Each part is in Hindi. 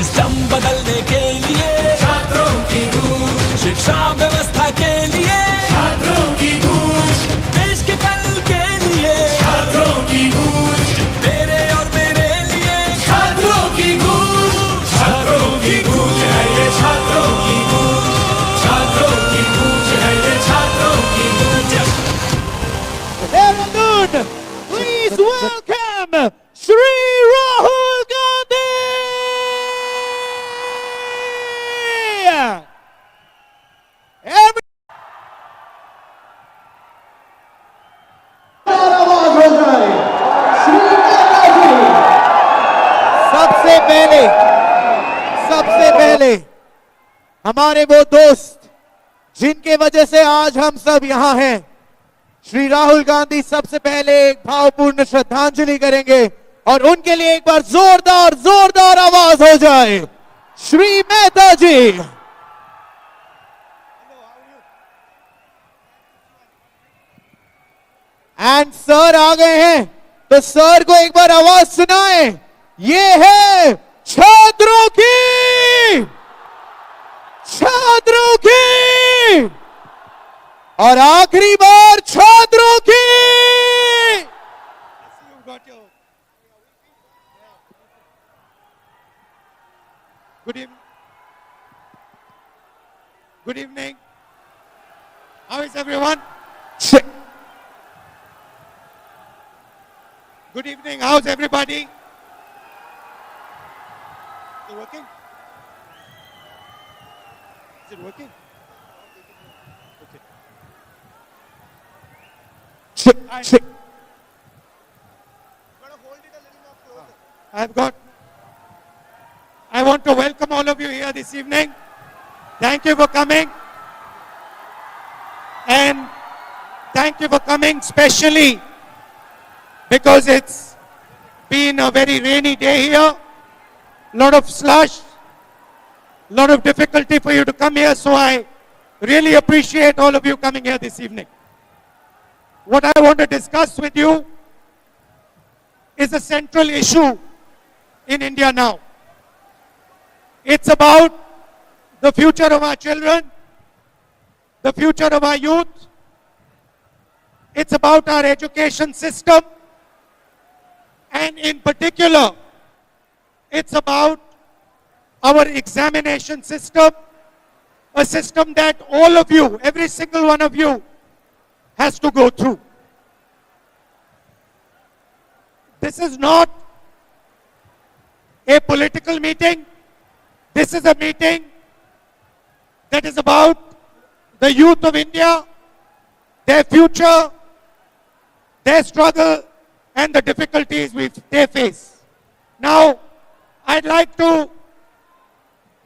सिस्टम बदलने के लिए छात्रों की गूंज, शिक्षा व्यवस्था के लिए छात्रों की गूंज, देश के कल के लिए छात्रों की गूंज, तेरे और मेरे लिए छात्रों की गूंज, छात्रों की गूंज है ये छात्रों की गूंज, छात्रों की गूंज है ये छात्रों की गूंज। Everyone, please welcome Shri Rahul Gandhi. सबसे पहले हमारे वो दोस्त जिनके वजह से आज हम सब यहाँ हैं, श्री राहुल गांधी सबसे पहले एक भावपूर्ण श्रद्धांजलि करेंगे और उनके लिए एक बार जोरदार आवाज हो जाए। श्री मेहता जी। एंड सर आ गए हैं, तो सर को एक बार आवाज सुनाए। ये है छात्रों की और आखिरी बार छात्रों की। Good evening. How is everyone? Good evening. How's everybody? Is it working? Is it working? Okay. Check. I want to welcome all of you here this evening. Thank you for coming. And thank you for coming specially because it's been a very rainy day here. Lot of slush, lot of difficulty for you to come here, so I really appreciate all of you coming here this evening. What I want to discuss with you is a central issue in India now. It's about the future of our children, the future of our youth. It's about our education system, and in particular, it's about our examination system, a system that all of you, every single one of you, has to go through. This is not a political meeting. This is a meeting that is about the youth of India, their future, their struggle, and the difficulties which they face. Now, I'd like to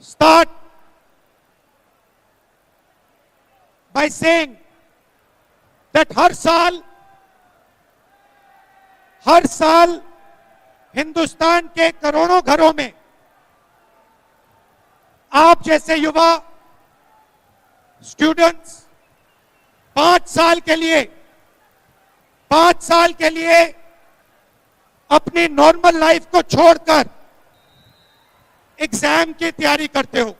start by saying that हर साल हिंदुस्तान के करोड़ों घरों में आप जैसे युवा स्टूडेंट्स 5 साल के लिए अपनी नॉर्मल लाइफ को छोड़कर एग्जाम की तैयारी करते हो।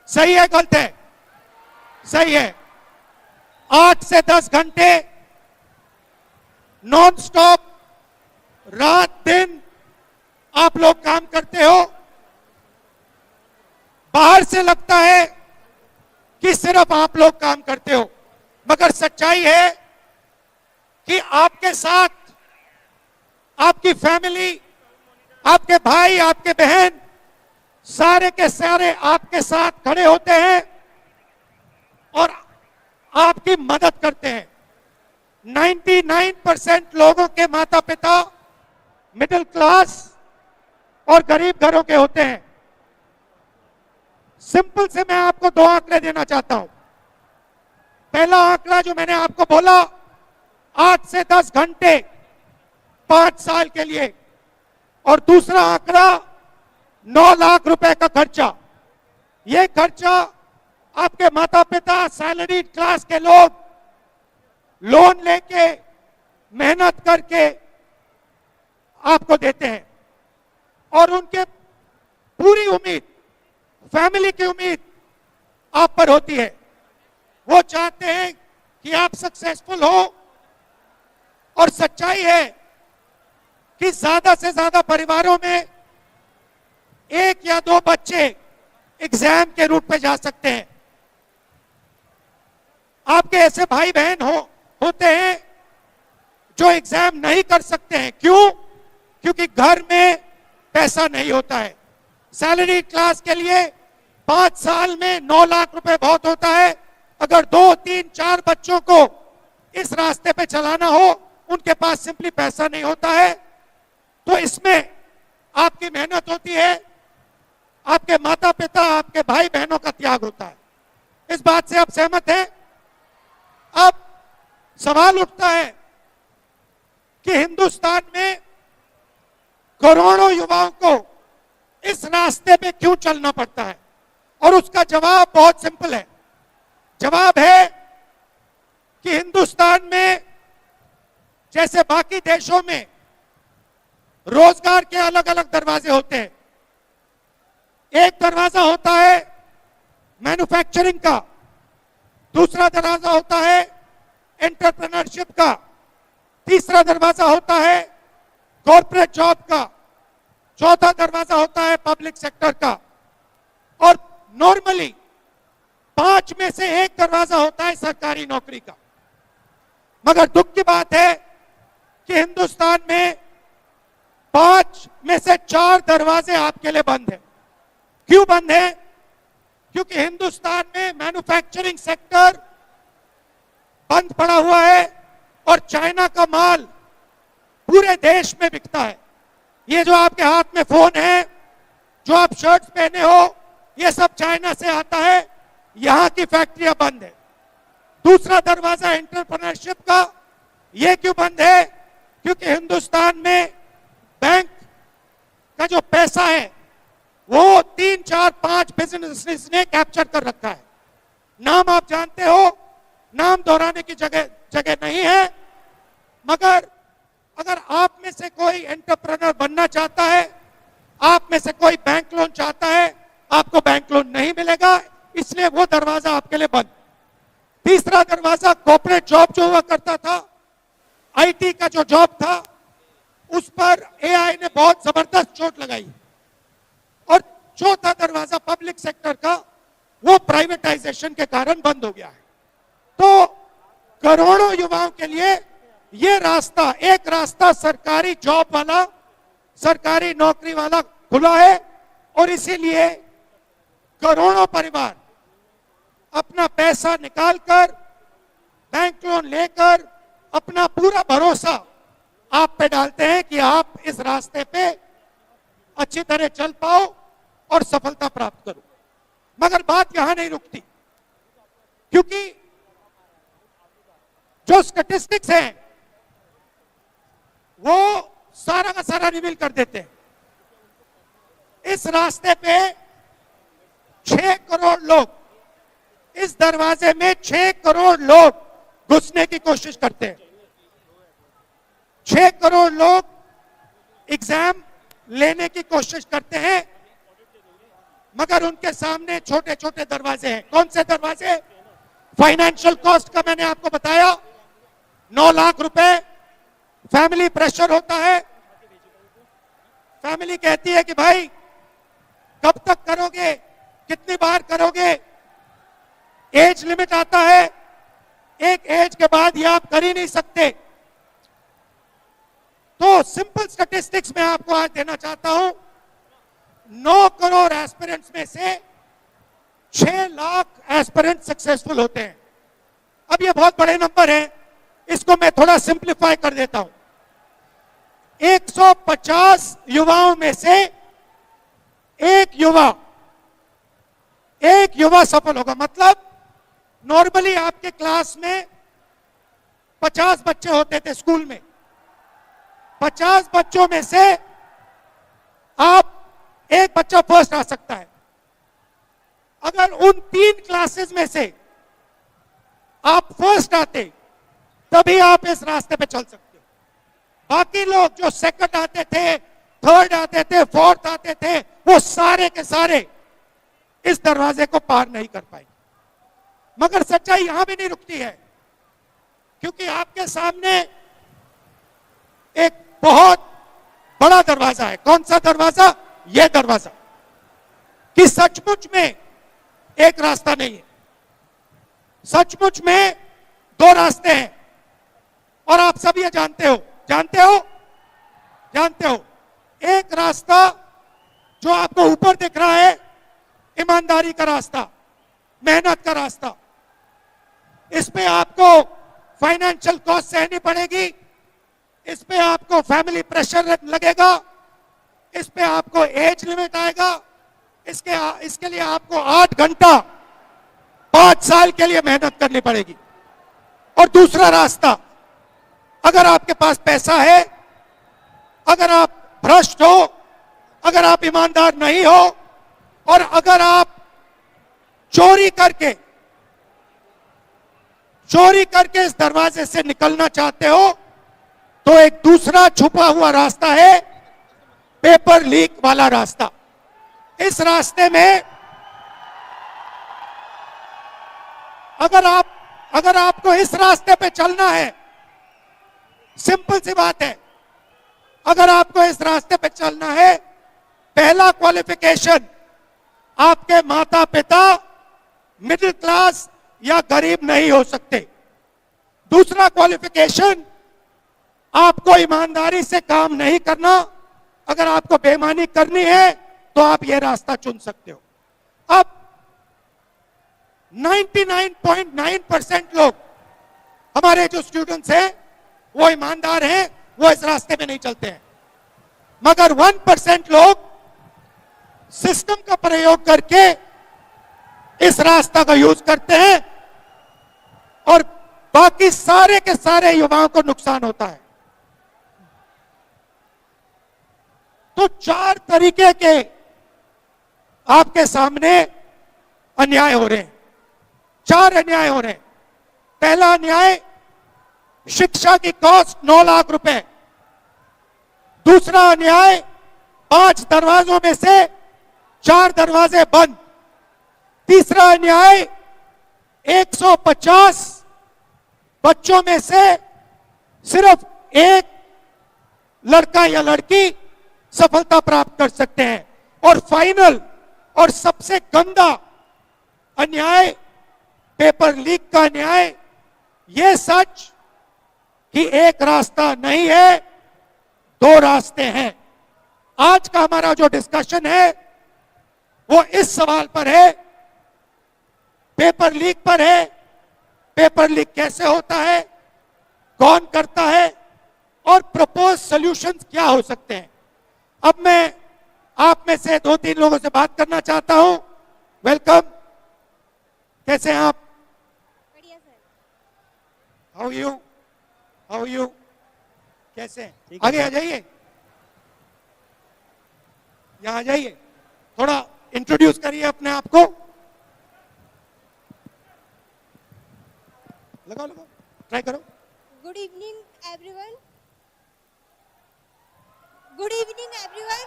सही है, गलत है? सही है। 8 से 10 घंटे नॉन स्टॉप रात दिन आप लोग काम करते हो। बाहर से लगता है कि सिर्फ आप लोग काम करते हो, मगर सच्चाई है कि आपके साथ आपकी फैमिली, आपके भाई, आपके बहन, सारे के सारे आपके साथ खड़े होते हैं और आपकी मदद करते हैं। 99% लोगों के माता पिता मिडिल क्लास और गरीब घरों के होते हैं। सिंपल से मैं आपको 2 आंकड़े देना चाहता हूं। पहला आंकड़ा जो मैंने आपको बोला, 8 से 10 घंटे 5 साल के लिए, और दूसरा आंकड़ा 9 लाख रुपए का खर्चा। यह खर्चा आपके माता पिता, सैलरीड क्लास के लोग लोन लेके मेहनत करके आपको देते हैं, और उनके पूरी उम्मीद फैमिली की उम्मीद आप पर होती है। वो चाहते हैं कि आप सक्सेसफुल हो, और सच्चाई है कि ज्यादा से ज्यादा परिवारों में एक या दो बच्चे एग्जाम के रूट पे जा सकते हैं। आपके ऐसे भाई बहन होते हैं जो एग्जाम नहीं कर सकते हैं। क्यों? क्योंकि घर में पैसा नहीं होता है। सैलरी क्लास के लिए 5 साल में 9 लाख रुपए बहुत होता है। अगर 2, 3, 4 बच्चों को इस रास्ते पे चलाना हो, उनके पास सिंपली पैसा नहीं होता है। तो इसमें आपकी मेहनत होती है, आपके माता पिता, आपके भाई बहनों का त्याग होता है। इस बात से आप सहमत हैं? अब सवाल उठता है कि हिंदुस्तान में करोड़ों युवाओं को इस रास्ते पे क्यों चलना पड़ता है? और उसका जवाब बहुत सिंपल है। जवाब है कि हिंदुस्तान में जैसे बाकी देशों में रोजगार के अलग अलग दरवाजे होते हैं। एक दरवाजा होता है मैन्युफैक्चरिंग का, दूसरा दरवाजा होता है एंटरप्रेन्योरशिप का, तीसरा दरवाजा होता है कॉर्पोरेट जॉब का, चौथा दरवाजा होता है पब्लिक सेक्टर का, और नॉर्मली 5 में से एक दरवाजा होता है सरकारी नौकरी का। मगर दुख की बात है कि हिंदुस्तान में 5 में से 4 दरवाजे आपके लिए बंद हैं। क्यों बंद है? क्योंकि हिंदुस्तान में मैन्युफैक्चरिंग सेक्टर बंद पड़ा हुआ है और चाइना का माल पूरे देश में बिकता है। ये जो आपके हाथ में फोन है, जो आप शर्ट्स पहने हो, ये सब चाइना से आता है। यहां की फैक्ट्रियां बंद है। दूसरा दरवाजा एंटरप्रेन्योरशिप का, ये क्यों बंद है? क्योंकि हिंदुस्तान में बैंक का जो पैसा है वो 3, 4, 5 बिजनेस ने कैप्चर कर रखा है। नाम आप जानते हो, नाम दोहराने की जगह नहीं है। मगर अगर आप में से कोई एंटरप्रेन्योर बनना चाहता है, आप में से कोई बैंक लोन चाहता है, आपको बैंक लोन नहीं मिलेगा, इसलिए वो दरवाजा आपके लिए बंद। तीसरा दरवाजा कॉर्पोरेट जॉब जो हुआ करता था, आईटी का जो जॉब था, उस पर एआई ने बहुत जबरदस्त चोट लगाई। और चौथा दरवाजा पब्लिक सेक्टर का, वो प्राइवेटाइजेशन के कारण बंद हो गया है। तो करोड़ों युवाओं के लिए ये रास्ता, एक रास्ता सरकारी जॉब वाला, सरकारी नौकरी वाला खुला है, और इसीलिए करोड़ों परिवार अपना पैसा निकालकर, बैंक लोन लेकर, अपना पूरा भरोसा आप पे डालते हैं कि आप इस रास्ते पे अच्छी तरह चल पाओ और सफलता प्राप्त करो। मगर बात यहां नहीं रुकती, क्योंकि जो स्टैटिस्टिक्स हैं वो सारा का सारा रिवील कर देते हैं। इस रास्ते पे 6 करोड़ लोग, इस दरवाजे में 6 करोड़ लोग घुसने की कोशिश करते हैं। 6 करोड़ लोग एग्जाम लेने की कोशिश करते हैं, मगर उनके सामने छोटे छोटे दरवाजे हैं। कौन से दरवाजे? फाइनेंशियल कॉस्ट का मैंने आपको बताया, 9 लाख रुपए। फैमिली प्रेशर होता है, फैमिली कहती है कि भाई कब तक करोगे, कितनी बार करोगे। एज लिमिट आता है, एक एज के बाद ये आप कर ही नहीं सकते। तो सिंपल स्टैटिस्टिक्स में आपको आज देना चाहता हूं, 9 करोड़ एस्पिरेंट्स में से 6 लाख एस्पिरेंट सक्सेसफुल होते हैं। अब ये बहुत बड़े नंबर हैं, इसको मैं थोड़ा सिंप्लीफाई कर देता हूं। 150 युवाओं में से एक युवा सफल होगा। मतलब नॉर्मली आपके क्लास में 50 बच्चे होते थे स्कूल में, 50 बच्चों में से आप एक बच्चा फर्स्ट आ सकता है। अगर उन 3 क्लासेस में से आप फर्स्ट आते, तभी आप इस रास्ते पे चल सकते हो। बाकी लोग जो सेकंड आते थे, थर्ड आते थे, फोर्थ आते थे, वो सारे के सारे इस दरवाजे को पार नहीं कर पाएंगे। मगर सच्चाई यहां भी नहीं रुकती है, क्योंकि आपके सामने एक बहुत बड़ा दरवाजा है। कौन सा दरवाजा? यह दरवाजा, कि सचमुच में एक रास्ता नहीं है, सचमुच में दो रास्ते हैं। और आप सब ये जानते हो, जानते हो, जानते हो। एक रास्ता जो आपको ऊपर दिख रहा है, ईमानदारी का रास्ता, मेहनत का रास्ता। इस पे आपको फाइनेंशियल कॉस्ट सहनी पड़ेगी, इस पे आपको फैमिली प्रेशर लगेगा, इस पे आपको एज लिमिट आएगा, इसके लिए आपको 8 घंटा 5 साल के लिए मेहनत करनी पड़ेगी। और दूसरा रास्ता, अगर आपके पास पैसा है, अगर आप भ्रष्ट हो, अगर आप ईमानदार नहीं हो, और अगर आप चोरी करके इस दरवाजे से निकलना चाहते हो, तो एक दूसरा छुपा हुआ रास्ता है, पेपर लीक वाला रास्ता। इस रास्ते में अगर आपको इस रास्ते पे चलना है, सिंपल सी बात है, अगर आपको इस रास्ते पे चलना है, पहला क्वालिफिकेशन, आपके माता पिता मिडिल क्लास या गरीब नहीं हो सकते। दूसरा क्वालिफिकेशन, आपको ईमानदारी से काम नहीं करना। अगर आपको बेईमानी करनी है तो आप यह रास्ता चुन सकते हो। अब 99.9% लोग, हमारे जो स्टूडेंट्स हैं, वो ईमानदार हैं, वो इस रास्ते में नहीं चलते हैं। मगर 1% लोग सिस्टम का प्रयोग करके इस रास्ता का यूज करते हैं, और बाकी सारे के सारे युवाओं को नुकसान होता है। तो 4 तरीके के आपके सामने अन्याय हो रहे हैं, 4 अन्याय हो रहे हैं। पहला अन्याय, शिक्षा की कॉस्ट 9 लाख रुपए। दूसरा अन्याय, 5 दरवाजों में से 4 दरवाजे बंद। तीसरा अन्याय, 150 बच्चों में से सिर्फ एक लड़का या लड़की सफलता प्राप्त कर सकते हैं। और फाइनल और सबसे गंदा अन्याय, पेपर लीक का अन्याय। यह सच कि एक रास्ता नहीं है, 2 रास्ते हैं। आज का हमारा जो डिस्कशन है वो इस सवाल पर है, पेपर लीक पर है। पेपर लीक कैसे होता है, कौन करता है, और प्रपोज सॉल्यूशंस क्या हो सकते हैं। अब मैं आप में से 2-3 लोगों से बात करना चाहता हूं। वेलकम, कैसे हैं आप? बढ़िया सर। हाउ यू कैसे हैं? आगे आ जाइए, यहां आ जाइए, थोड़ा इंट्रोड्यूस करिए अपने आप को। लगाओ, ट्राई करो। Good evening everyone. Good evening everyone.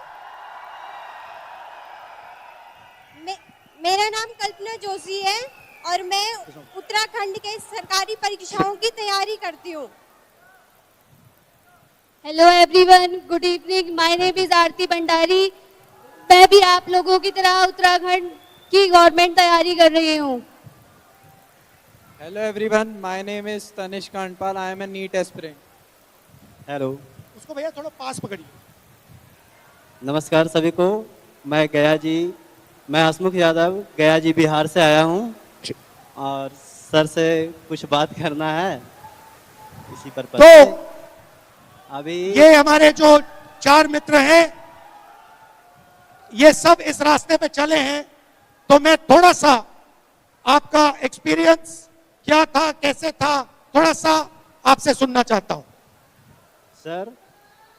मेरा नाम कल्पना जोशी है और मैं उत्तराखंड के सरकारी परीक्षाओं की तैयारी करती हूँ। Hello everyone, good evening. My name is Aarti Bhandari. मैं भी आप लोगों की तरह उत्तराखंड की गवर्नमेंट तैयारी कर रही हूँ। Hello everyone, my name is Tanish Kandpal. I am a NEET aspirant. Hello, उसको भैया थोड़ा पास पकड़िए। नमस्कार सभी को। मैं हसमुख यादव गया जी बिहार से आया हूँ और सर से कुछ बात करना है इसी पर। तो अभी ये हमारे जो 4 मित्र हैं, ये सब इस रास्ते पे चले हैं। तो मैं थोड़ा सा आपका एक्सपीरियंस क्या था, कैसे था, थोड़ा सा आपसे सुनना चाहता हूं। सर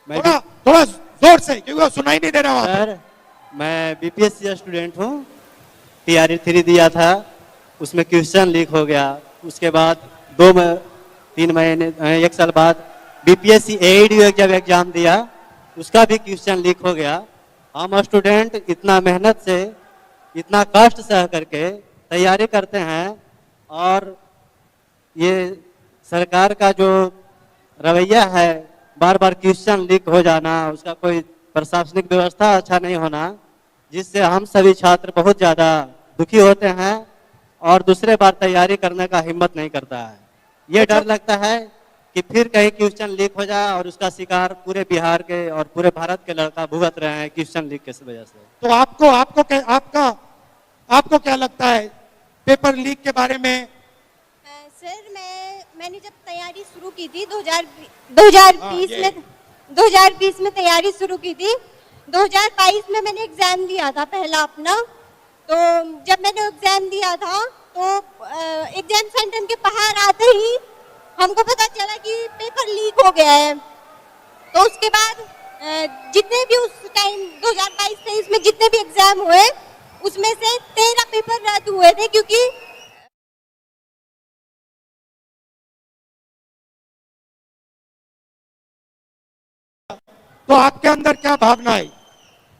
थोड़ा जोर से, क्योंकि वो सुनाई नहीं दे रहा। सर, मैं बीपीएससी स्टूडेंट हूँ। टीआरई 3 दिया था, उसमें क्वेश्चन लीक हो गया। उसके बाद 3 महीने 1 साल बाद बीपीएससी एईडी जब एग्जाम दिया, उसका भी क्वेश्चन लीक हो गया। हम स्टूडेंट इतना मेहनत से इतना कष्ट सह करके तैयारी करते हैं, और ये सरकार का जो रवैया है, बार बार क्वेश्चन लीक हो जाना, उसका कोई प्रशासनिक व्यवस्था अच्छा नहीं होना, जिससे हम सभी छात्र बहुत ज़्यादा दुखी होते हैं और दूसरे बार तैयारी करने का हिम्मत नहीं करता है। ये डर लगता है कि फिर कहीं क्वेश्चन लीक हो जाए और उसका शिकार पूरे बिहार के और पूरे भारत के लड़का भुगत रहे हैं क्वेश्चन लीक की वजह से। तो आपको क्या लगता है पेपर लीक के बारे में? सर मैंने जब तैयारी शुरू की थी 2020 में तैयारी शुरू की थी। 2022 में मैंने एग्जाम दिया था पहला अपना। तो जब मैंने एग्जाम दिया था तो एग्जाम सेंटर के बाहर आते ही हमको पता चला कि पेपर लीक हो गया है। तो उसके बाद जितने भी उस टाइम 2022-23 में जितने भी एग्जाम हुए उसमें से 13 पेपर रद्द हुए थे, क्योंकि तो आपके अंदर क्या भावना आई,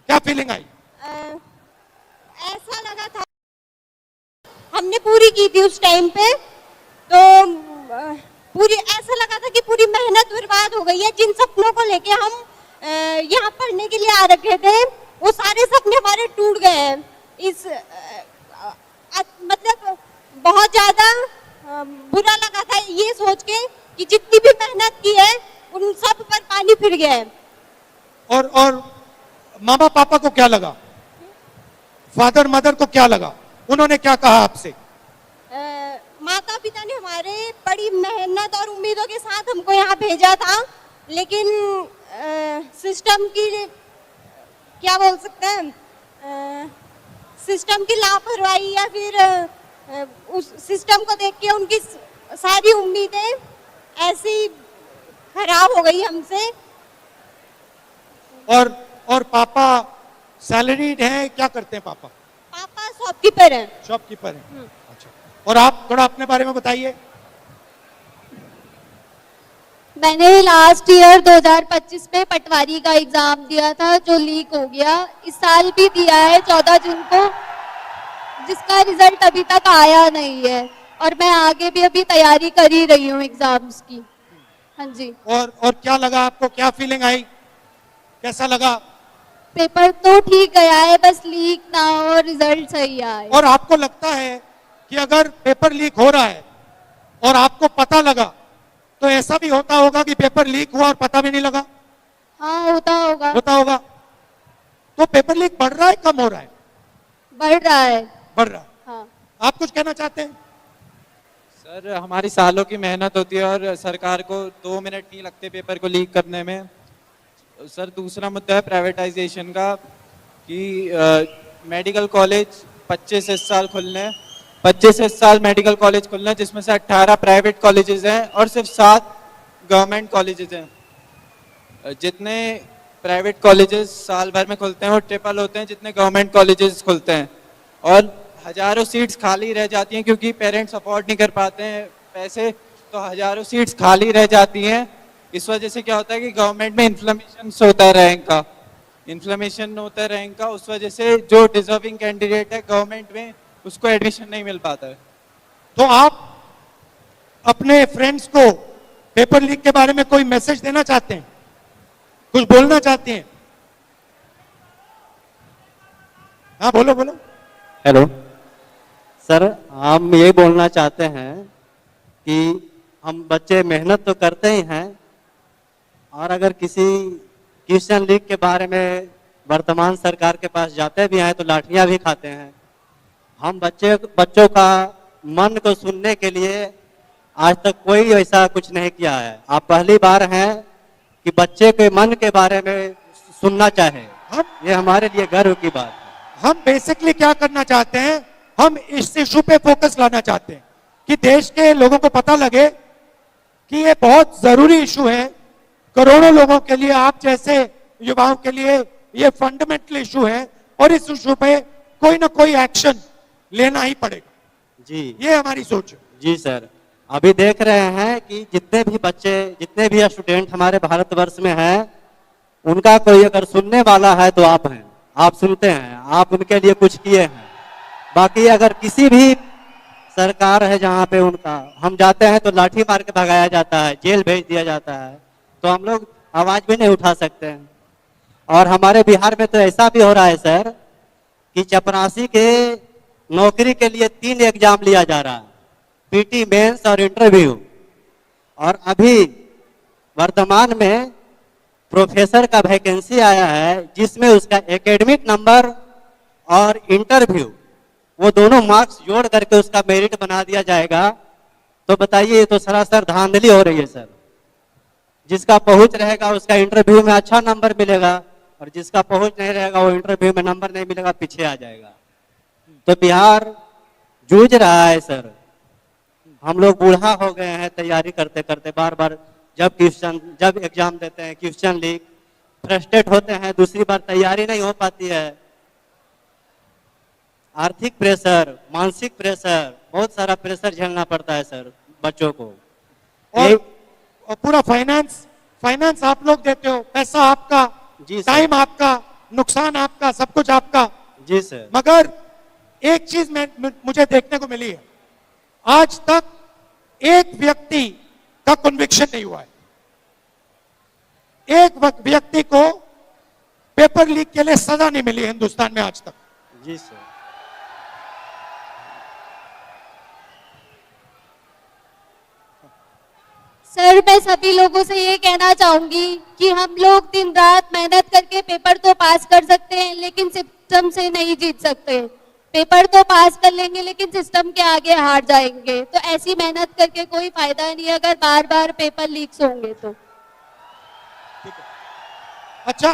क्या फीलिंग आई? ऐसा लगा था हमने पूरी की थी उस टाइम पे, तो पूरी ऐसा लगा था कि पूरी मेहनत बर्बाद हो गई है। जिन सपनों को लेके हम यहाँ पढ़ने के लिए आ रखे थे वो सारे सपने हमारे टूट गए हैं। इस मतलब बहुत ज्यादा बुरा लगा था ये सोच के कि जितनी भी मेहनत की है उन सब पर पानी फिर गया है। और मामा पापा को क्या लगा, फादर मदर को क्या लगा, उन्होंने क्या कहा आपसे? माता पिता ने हमारे बड़ी मेहनत और उम्मीदों के साथ हमको यहाँ भेजा था, लेकिन सिस्टम की क्या बोल सकते हैं, सिस्टम की लापरवाही या फिर उस सिस्टम को देख के उनकी सारी उम्मीदें ऐसी खराब हो गई हमसे। और पापा सैलरीड है, क्या करते हैं पापा? पापा शॉपकीपर हैं। शॉपकीपर हैं। अच्छा, और आप थोड़ा अपने बारे में बताइए। मैंने लास्ट ईयर 2025 में पटवारी का एग्जाम दिया था जो लीक हो गया। इस साल भी दिया है 14 जून को, जिसका रिजल्ट अभी तक आया नहीं है, और मैं आगे भी अभी तैयारी कर ही रही हूँ एग्जाम्स की। हाँ जी। और क्या लगा आपको, क्या फीलिंग आई, कैसा लगा? पेपर तो ठीक गया है, बस लीक ना हो, रिजल्ट सही आए। और आपको लगता है कि अगर पेपर लीक हो रहा है और आपको पता लगा तो ऐसा भी होता होगा कि पेपर लीक हुआ और पता भी नहीं लगा? हाँ, होता होगा। होता होगा। तो पेपर लीक बढ़ रहा है, कम हो रहा है? बढ़ रहा है। बढ़ रहा है। हाँ। आप कुछ कहना चाहते हैं? सर हमारी सालों की मेहनत होती है और सरकार को 2 मिनट नहीं लगते पेपर को लीक करने में। सर दूसरा मुद्दा है प्राइवेटाइजेशन का, कि मेडिकल कॉलेज 25 इस साल खुलने, 25 इस साल मेडिकल कॉलेज खुलने, जिसमें से 18 प्राइवेट कॉलेजेस हैं और सिर्फ 7 गवर्नमेंट कॉलेजेस हैं। जितने प्राइवेट कॉलेजेस साल भर में खुलते हैं वो ट्रिपल होते हैं जितने गवर्नमेंट कॉलेजेस खुलते हैं, और हजारों सीट्स खाली रह जाती हैं क्योंकि पेरेंट्स अफोर्ड नहीं कर पाते हैं पैसे, तो हजारों सीट्स खाली रह जाती हैं। इस वजह से क्या होता है कि गवर्नमेंट में इन्फ्लेमेशन होता है रैंक का, इन्फ्लेमेशन होता है रैंक का, उस वजह से जो डिजर्विंग कैंडिडेट है गवर्नमेंट में उसको एडमिशन नहीं मिल पाता है। तो आप अपने फ्रेंड्स को पेपर लीक के बारे में कोई मैसेज देना चाहते हैं, कुछ बोलना चाहते हैं? हाँ बोलो बोलो। हेलो सर, हम ये बोलना चाहते हैं कि हम बच्चे मेहनत तो करते ही हैं, और अगर किसी क्वेश्चन लीक के बारे में वर्तमान सरकार के पास जाते भी हैं तो लाठियां भी खाते हैं। हम बच्चों का मन को सुनने के लिए आज तक कोई ऐसा कुछ नहीं किया है। आप पहली बार हैं कि बच्चे के मन के बारे में सुनना चाहे, ये हमारे लिए गर्व की बात है। हम बेसिकली क्या करना चाहते हैं, हम इस इशू पे फोकस लाना चाहते हैं कि देश के लोगों को पता लगे कि ये बहुत जरूरी इशू है, करोड़ों लोगों के लिए, आप जैसे युवाओं के लिए ये फंडामेंटल इशू है, और इस इशू पे कोई ना कोई एक्शन लेना ही पड़ेगा। जी, ये हमारी सोच है। जी सर, अभी देख रहे हैं कि जितने भी बच्चे, जितने भी स्टूडेंट हमारे भारतवर्ष में हैं, उनका कोई अगर सुनने वाला है तो आप हैं। आप सुनते हैं, आप उनके लिए कुछ किए हैं। बाकी अगर किसी भी सरकार है जहाँ पे उनका हम जाते हैं तो लाठी मार के भगाया जाता है, जेल भेज दिया जाता है, तो हम लोग आवाज भी नहीं उठा सकते हैं। और हमारे बिहार में तो ऐसा भी हो रहा है सर कि चपरासी के नौकरी के लिए 3 एग्जाम लिया जा रहा है, पीटी, मेंस और इंटरव्यू। और अभी वर्तमान में प्रोफेसर का वैकेंसी आया है जिसमें उसका एकेडमिक नंबर और इंटरव्यू वो दोनों मार्क्स जोड़ करके उसका मेरिट बना दिया जाएगा। तो बताइए, ये तो सरासर धांधली हो रही है सर। जिसका पहुंच रहेगा उसका इंटरव्यू में अच्छा नंबर मिलेगा, और जिसका पहुंच नहीं रहेगा वो इंटरव्यू में नंबर नहीं मिलेगा, पीछे आ जाएगा। तो बिहार जूझ रहा है सर। हम लोग बूढ़ा हो गए हैं तैयारी करते करते, बार बार जब एग्जाम देते हैं क्वेश्चन लीक, फ्रस्ट्रेट होते हैं, दूसरी बार तैयारी नहीं हो पाती है। आर्थिक प्रेशर, मानसिक प्रेशर, बहुत सारा प्रेशर झेलना पड़ता है सर बच्चों को। और पूरा फाइनेंस आप लोग देते हो, पैसा आपका, जी सर। टाइम आपका, नुकसान आपका, सब कुछ आपका। जी सर। मगर एक चीज मुझे देखने को मिली है, आज तक एक व्यक्ति का कन्विक्शन नहीं हुआ है। एक व्यक्ति को पेपर लीक के लिए सजा नहीं मिली है हिंदुस्तान में आज तक। जी सर। सर, मैं सभी लोगों से ये कहना चाहूंगी कि हम लोग दिन रात मेहनत करके पेपर तो पास कर सकते हैं, लेकिन सिस्टम से नहीं जीत सकते। पेपर तो पास कर लेंगे लेकिन सिस्टम के आगे हार जाएंगे। तो ऐसी मेहनत करके कोई फायदा नहीं अगर बार बार पेपर लीक्स होंगे तो। अच्छा,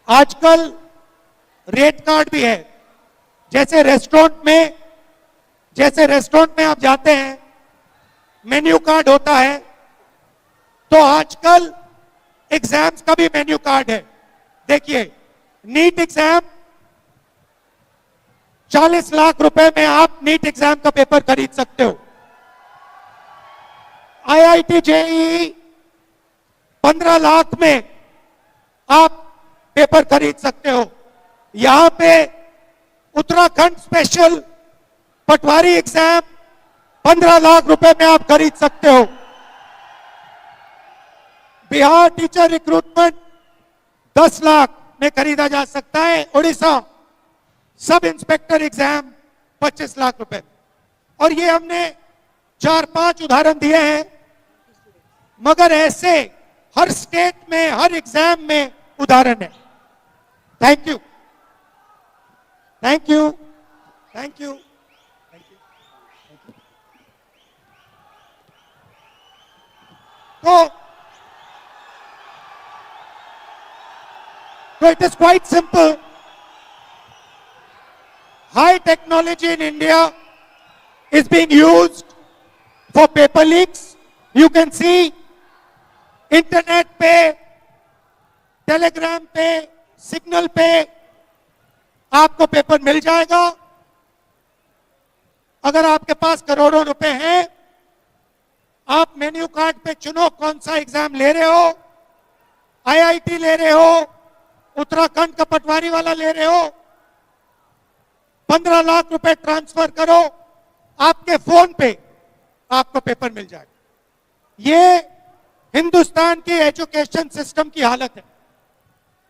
आजकल रेट कार्ड भी है। जैसे रेस्टोरेंट में आप जाते हैं, मेन्यू कार्ड होता है, तो आजकल एग्जाम्स का भी मेन्यू कार्ड है। देखिए, नीट एग्जाम 40 लाख रुपए में आप नीट एग्जाम का पेपर खरीद सकते हो। IIT JEE 15 लाख में आप पेपर खरीद सकते हो। यहां पे उत्तराखंड स्पेशल पटवारी एग्जाम 15 लाख रुपए में आप खरीद सकते हो। बिहार टीचर रिक्रूटमेंट 10 लाख में खरीदा जा सकता है। Orissa sub inspector exam 25 lakh रुपए। और ये हमने 4-5 उदाहरण दिए हैं, मगर ऐसे हर स्टेट में, हर एग्जाम में उदाहरण है। Thank you, thank you, thank you. So it is quite simple. High technology in India is being used for paper leaks. You can see internet पे, टेलीग्राम पे, सिग्नल पे आपको पेपर मिल जाएगा। अगर आपके पास करोड़ों रुपए हैं, आप मेन्यू कार्ड पे चुनो कौन सा एग्जाम ले रहे हो। IIT ले रहे हो, उत्तराखंड का पटवारी वाला ले रहे हो, 15 लाख रुपए ट्रांसफर करो, आपके फोन पे आपको पेपर मिल जाएगा। ये हिंदुस्तान के एजुकेशन सिस्टम की हालत है।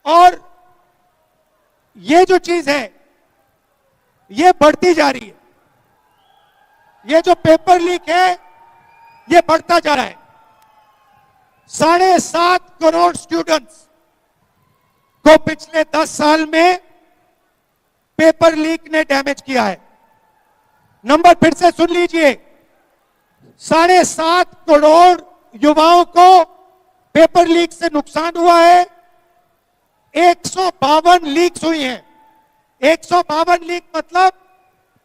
और ये जो चीज है ये बढ़ती जा रही है। ये जो पेपर लीक है ये बढ़ता जा रहा है। 7.5 करोड़ स्टूडेंट्स को पिछले 10 साल में पेपर लीक ने डैमेज किया है। नंबर फिर से सुन लीजिए, 7.5 करोड़ युवाओं को पेपर लीक से नुकसान हुआ है। 152 लीक्स हुई हैं। 152 लीक मतलब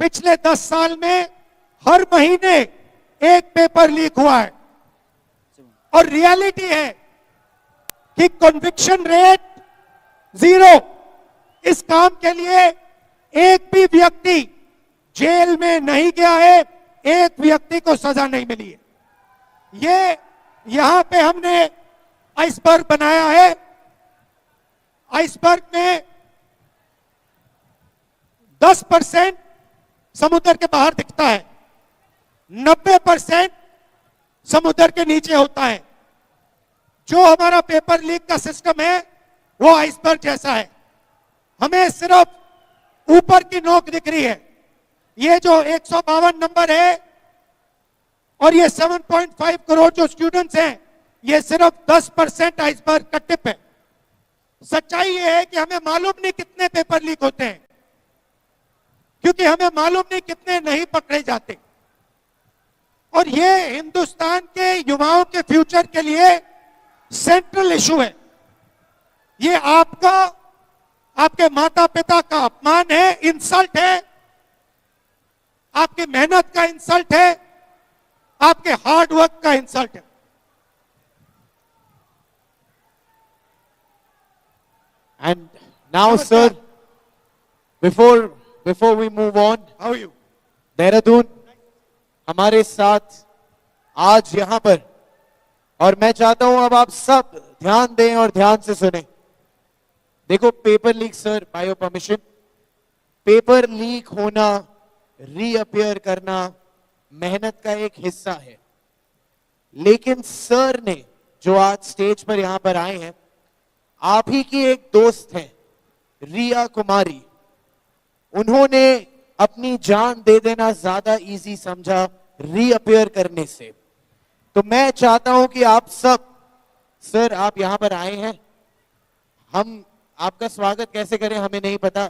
पिछले 10 साल में हर महीने एक पेपर लीक हुआ है। और रियलिटी है कि कन्विक्शन रेट 0। इस काम के लिए एक भी व्यक्ति जेल में नहीं गया है, एक व्यक्ति को सजा नहीं मिली है। ये यहां पे हमने आइसबर्ग बनाया है। आइसबर्ग में 10% समुद्र के बाहर दिखता है, 90% समुद्र के नीचे होता है। जो हमारा पेपर लीक का सिस्टम है वो आइसबर्ग जैसा है, हमें सिर्फ ऊपर की नोक दिख रही है। ये जो 152 नंबर है और ये 7.5 करोड़ जो स्टूडेंट्स हैं, ये सिर्फ 10% आइसबर्ग का टिप है। सच्चाई ये है कि हमें मालूम नहीं कितने पेपर लीक होते हैं, क्योंकि हमें मालूम नहीं कितने नहीं पकड़े जाते। और ये हिंदुस्तान के युवाओं के फ्यूचर के लिए सेंट्रल इशू है। ये आपका, आपके माता पिता का अपमान है, इंसल्ट है, आपकी मेहनत का इंसल्ट है, आपके हार्ड वर्क का इंसल्ट है। And now, sir, before we move on, How are you? Dehradun हमारे साथ आज यहां पर, और मैं चाहता हूं अब आप सब ध्यान दें और ध्यान से सुने। देखो, paper leak sir, by your permission, paper leak होना, रीअपियर करना मेहनत का एक हिस्सा है। लेकिन सर ने जो आज स्टेज पर यहां पर आए हैं, आप ही की एक दोस्त हैं रिया कुमारी, उन्होंने अपनी जान दे देना ज्यादा इजी समझा रीअपियर करने से। तो मैं चाहता हूं कि आप सब, सर आप यहां पर आए हैं, हम आपका स्वागत कैसे करें हमें नहीं पता,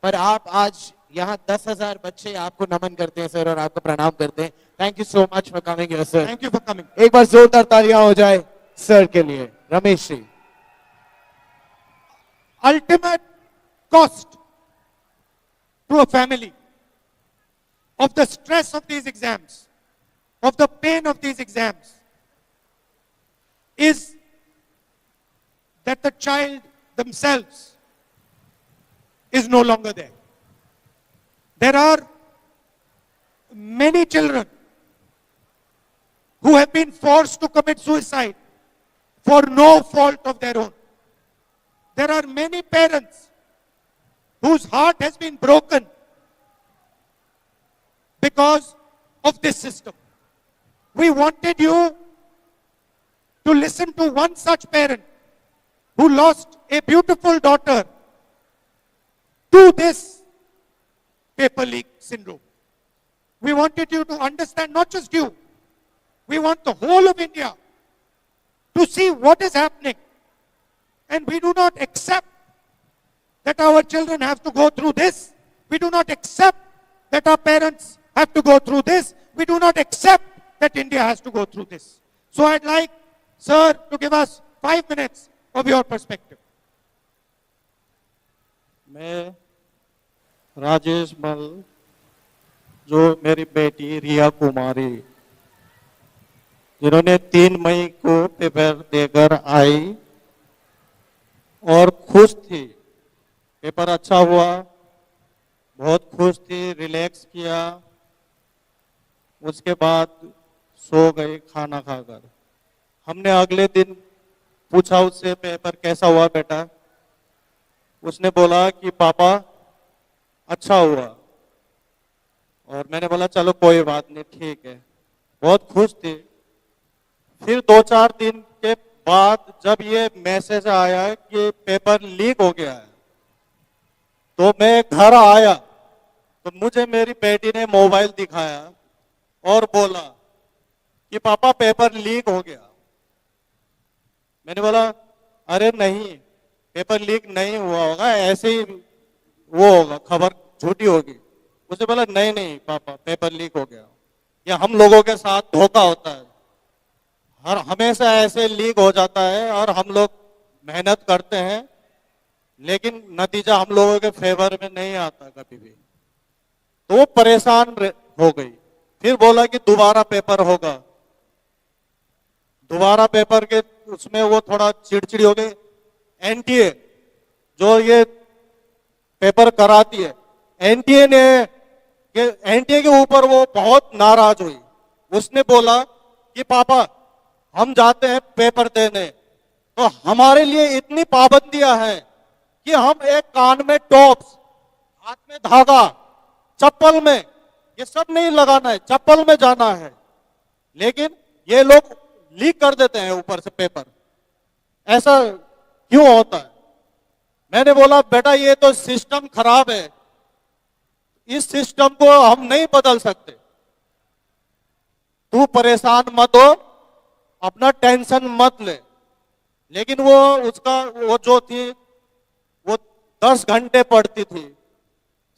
पर आप आज यहां 10,000 बच्चे आपको नमन करते हैं सर और आपको प्रणाम करते हैं। Thank you so much for coming here sir. Thank you for coming. एक बार जोरदार तालियां हो जाए सर के लिए। Ramesh ji. Ultimate cost to a family of the stress of these exams, of the pain of these exams, is that the child themselves is no longer there. There are many children who have been forced to commit suicide for no fault of their own. There are many parents whose heart has been broken because of this system. We wanted you to listen to one such parent who lost a beautiful daughter to this paper leak syndrome. We wanted you to understand, not just you, we want the whole of India to see what is happening. And we do not accept that our children have to go through this. We do not accept that our parents have to go through this. We do not accept that India has to go through this. So I'd like, sir, to give us 5 minutes of your perspective. मैं राजेश मल, जो मेरी बेटी रिया कुमारी, जिन्होंने 3 मई को पेपर देकर आई और खुश थी, पेपर अच्छा हुआ, बहुत खुश थी, रिलैक्स किया, उसके बाद सो गई खाना खाकर। हमने अगले दिन पूछा उससे, पेपर कैसा हुआ बेटा? उसने बोला कि पापा अच्छा हुआ। और मैंने बोला चलो कोई बात नहीं, ठीक है। बहुत खुश थी। फिर 2-4 दिन के बाद जब ये मैसेज आया कि पेपर लीक हो गया है, तो मैं घर आया तो मुझे मेरी बेटी ने मोबाइल दिखाया और बोला कि पापा पेपर लीक हो गया। मैंने बोला अरे नहीं, पेपर लीक नहीं हुआ होगा, ऐसे ही वो होगा, खबर झूठी होगी। उसने बोला नहीं नहीं पापा पेपर लीक हो गया। या हम लोगों के साथ धोखा होता है, हर हमेशा ऐसे लीक हो जाता है और हम लोग मेहनत करते हैं लेकिन नतीजा हम लोगों के फेवर में नहीं आता कभी भी। तो वो परेशान हो गई। फिर बोला कि दोबारा पेपर होगा। दोबारा पेपर के उसमें वो थोड़ा चिड़चिड़ी हो गई। एनटीए जो ये पेपर कराती है, एनटीए के ऊपर वो बहुत नाराज हुई। उसने बोला कि पापा हम जाते हैं पेपर देने, तो हमारे लिए इतनी पाबंदियां हैं कि हम एक कान में टॉप्स, हाथ में धागा, चप्पल में, ये सब नहीं लगाना है, चप्पल में जाना है। लेकिन ये लोग लीक कर देते हैं ऊपर से पेपर। ऐसा क्यों होता है? मैंने बोला बेटा ये तो सिस्टम खराब है, इस सिस्टम को हम नहीं बदल सकते। तू परेशान मत हो, अपना टेंशन मत ले। लेकिन वो जो थी वो 10 घंटे पढ़ती थी,